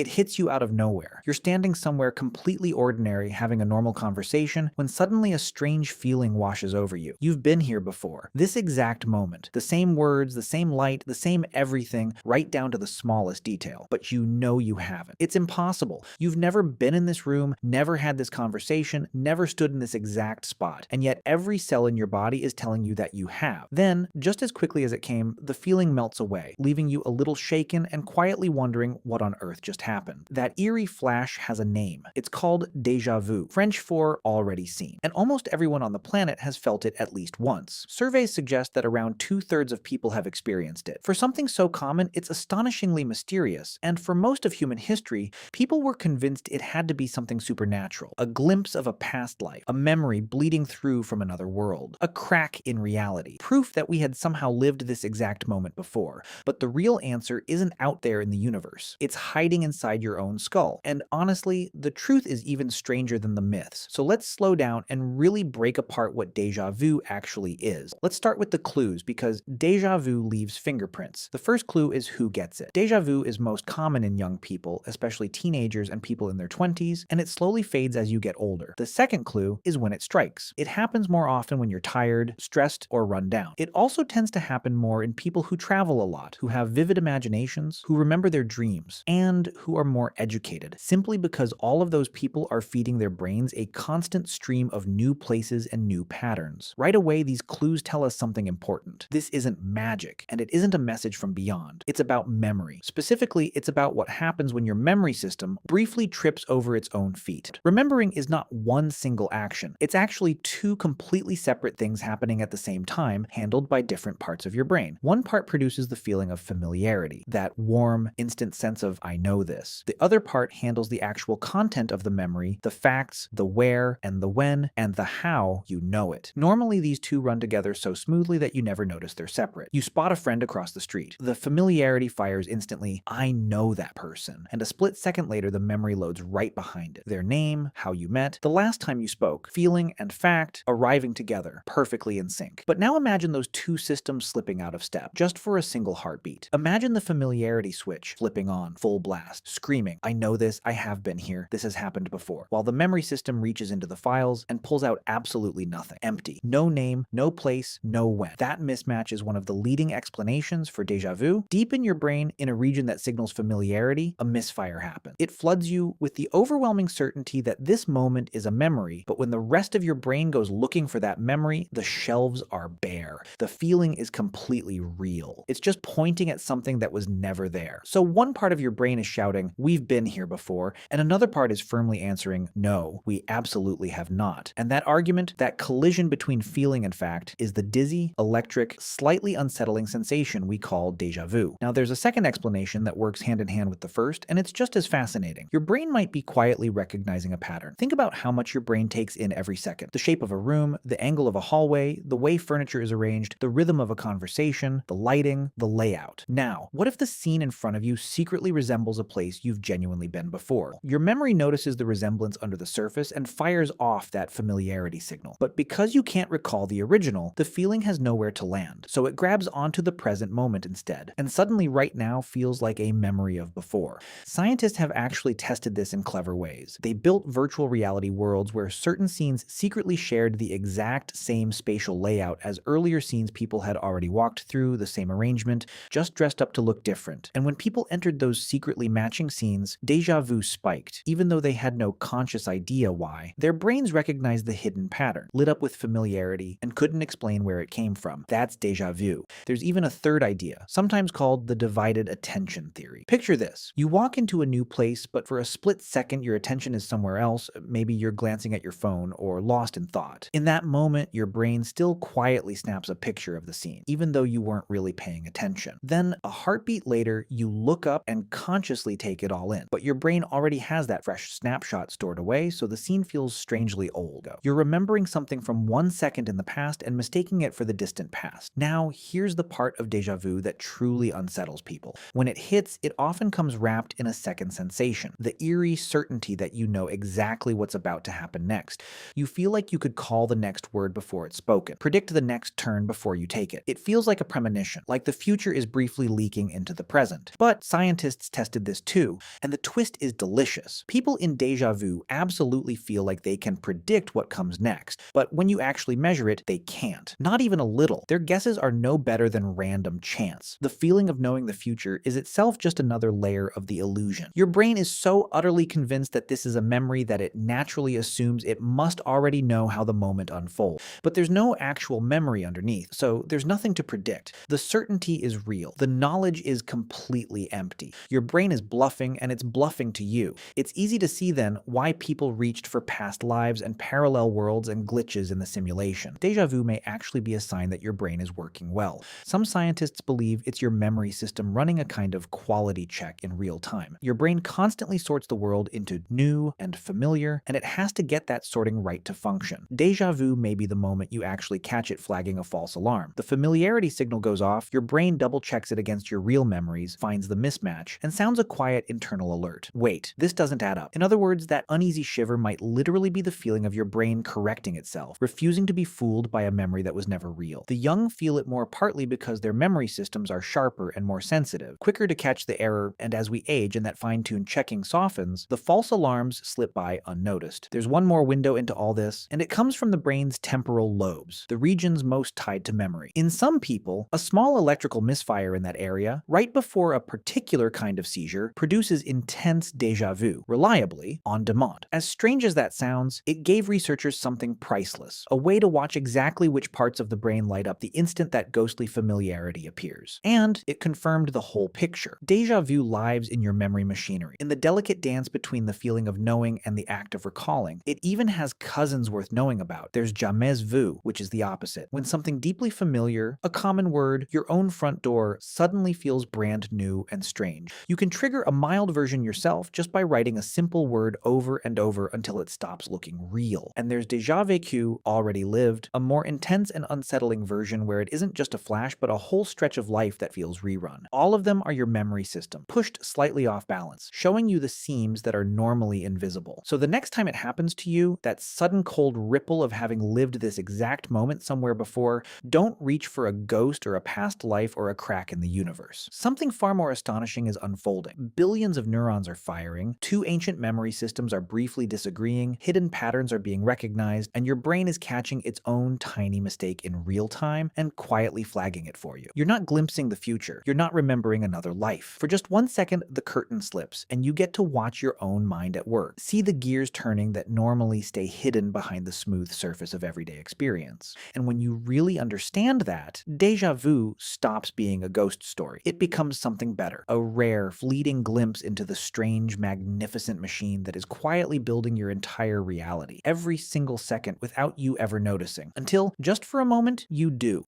It hits you out of nowhere. You're standing somewhere completely ordinary, having a normal conversation, when suddenly a strange feeling washes over you. You've been here before. This exact moment. The same words, the same light, the same everything, right down to the smallest detail. But you know you haven't. It's impossible. You've never been in this room, never had this conversation, never stood in this exact spot. And yet every cell in your body is telling you that you have. Then, just as quickly as it came, the feeling melts away, leaving you a little shaken and quietly wondering what on earth just happened. That eerie flash has a name. It's called déjà vu, French for already seen. And almost everyone on the planet has felt it at least once. Surveys suggest that around 2/3 of people have experienced it. For something so common, it's astonishingly mysterious, and for most of human history, people were convinced it had to be something supernatural, a glimpse of a past life, a memory bleeding through from another world, a crack in reality, proof that we had somehow lived this exact moment before. But the real answer isn't out there in the universe. It's hiding inside your own skull. And honestly, the truth is even stranger than the myths. So let's slow down and really break apart what déjà vu actually is. Let's start with the clues, because déjà vu leaves fingerprints. The first clue is who gets it. Déjà vu is most common in young people, especially teenagers and people in their 20s, and it slowly fades as you get older. The second clue is when it strikes. It happens more often when you're tired, stressed, or run down. It also tends to happen more in people who travel a lot, who have vivid imaginations, who remember their dreams, and who are more educated, simply because all of those people are feeding their brains a constant stream of new places and new patterns. Right away, these clues tell us something important. This isn't magic, and it isn't a message from beyond. It's about memory. Specifically, it's about what happens when your memory system briefly trips over its own feet. Remembering is not one single action. It's actually two completely separate things happening at the same time, handled by different parts of your brain. One part produces the feeling of familiarity, that warm, instant sense of I know this. The other part handles the actual content of the memory, the facts, the where and the when, and the how you know it. Normally, these two run together so smoothly that you never notice they're separate. You spot a friend across the street. The familiarity fires instantly, I know that person. And a split second later, the memory loads right behind it. Their name, how you met, the last time you spoke, feeling and fact arriving together, perfectly in sync. But now imagine those two systems slipping out of step, just for a single heartbeat. Imagine the familiarity switch flipping on, full blast, screaming, I know this, I have been here, this has happened before, while the memory system reaches into the files and pulls out absolutely nothing. Empty. No name, no place, no when. That mismatch is one of the leading explanations for déjà vu. Deep in your brain, in a region that signals familiarity, a misfire happens. It floods you with the overwhelming certainty that this moment is a memory, but when the rest of your brain goes looking for that memory, the shelves are bare. The feeling is completely real. It's just pointing at something that was never there. So one part of your brain is shouting, we've been here before, and another part is firmly answering, no, we absolutely have not. And that argument, that collision between feeling and fact, is the dizzy, electric, slightly unsettling sensation we call déjà vu. Now there's a second explanation that works hand in hand with the first, and it's just as fascinating. Your brain might be quietly recognizing a pattern. Think about how much your brain takes in every second. The shape of a room, the angle of a hallway, the way furniture is arranged, the rhythm of a conversation, the lighting, the layout. Now, what if the scene in front of you secretly resembles a place you've genuinely been before? Your memory notices the resemblance under the surface and fires off that familiarity signal. But because you can't recall the original, the feeling has nowhere to land. So it grabs onto the present moment instead, and suddenly right now feels like a memory of before. Scientists have actually tested this in clever ways. They built virtual reality worlds where certain scenes secretly shared the exact same spatial layout as earlier scenes people had already walked through, the same arrangement, just dressed up to look different. And when people entered those secretly matching scenes, déjà vu spiked, even though they had no conscious idea why. Their brains recognized the hidden pattern, lit up with familiarity, and couldn't explain where it came from. That's déjà vu. There's even a third idea, sometimes called the divided attention theory. Picture this. You walk into a new place, but for a split second your attention is somewhere else. Maybe you're glancing at your phone or lost in thought. In that moment, your brain still quietly snaps a picture of the scene, even though you weren't really paying attention. Then, a heartbeat later, you look up and consciously take it all in. But your brain already has that fresh snapshot stored away, so the scene feels strangely old. You're remembering something from 1 second in the past and mistaking it for the distant past. Now, here's the part of déjà vu that truly unsettles people. When it hits, it often comes wrapped in a second sensation, the eerie certainty that you know exactly what's about to happen next. You feel like you could call the next word before it's spoken, predict the next turn before you take it. It feels like a premonition, like the future is briefly leaking into the present. But scientists tested this too, and the twist is delicious. People in déjà vu absolutely feel like they can predict what comes next, but when you actually measure it, they can't. Not even a little. Their guesses are no better than random chance. The feeling of knowing the future is itself just another layer of the illusion. Your brain is so utterly convinced that this is a memory that it naturally assumes it must already know how the moment unfolds. But there's no actual memory underneath, so there's nothing to predict. The certainty is real. The knowledge is completely empty. Your brain is bluffing, and it's bluffing to you. It's easy to see then why people reached for past lives and parallel worlds and glitches in the simulation. Déjà vu may actually be a sign that your brain is working well. Some scientists believe it's your memory system running a kind of quality check in real time. Your brain constantly sorts the world into new and familiar, and it has to get that sorting right to function. Déjà vu may be the moment you actually catch it flagging a false alarm. The familiarity signal goes off, your brain double checks it against your real memories, finds the mismatch, and sounds a quiet internal alert. Wait, this doesn't add up. In other words, that uneasy shiver might literally be the feeling of your brain correcting itself, refusing to be fooled by a memory that was never real. The young feel it more partly because their memory systems are sharper and more sensitive, quicker to catch the error, and as we age and that fine-tuned checking softens, the false alarms slip by unnoticed. There's one more window into all this, and it comes from the brain's temporal lobes, the regions most tied to memory. In some people, a small electrical misfire in that area, right before a particular kind of seizure, produces intense déjà vu, reliably, on demand. As strange as that sounds, it gave researchers something priceless, a way to watch exactly which parts of the brain light up the instant that ghostly familiarity appears. And it confirmed the whole picture. Déjà vu lives in your memory machinery, in the delicate dance between the feeling of knowing and the act of recalling. It even has cousins worth knowing about. There's jamais vu, which is the opposite. When something deeply familiar, a common word, your own front door, suddenly feels brand new and strange. You can trigger a mild version yourself just by writing a simple word over and over until it stops looking real. And there's déjà vécu, already lived, a more intense and unsettling version where it isn't just a flash but a whole stretch of life that feels rerun. All of them are your memory system, pushed slightly off balance, showing you the seams that are normally invisible. So the next time it happens to you, that sudden cold ripple of having lived this exact moment somewhere before, don't reach for a ghost or a past life or a crack in the universe. Something far more astonishing is unfolding. Billions of neurons are firing, two ancient memory systems are briefly disagreeing, hidden patterns are being recognized, and your brain is catching its own tiny mistake in real time and quietly flagging it for you. You're not glimpsing the future, you're not remembering another life. For just 1 second, the curtain slips, and you get to watch your own mind at work. See the gears turning that normally stay hidden behind the smooth surface of everyday experience. And when you really understand that, déjà vu stops being a ghost story. It becomes something better, a rare, fleeting glimpse into the strange, magnificent machine that is quietly building your entire reality, every single second without you ever noticing, until, just for a moment, you do.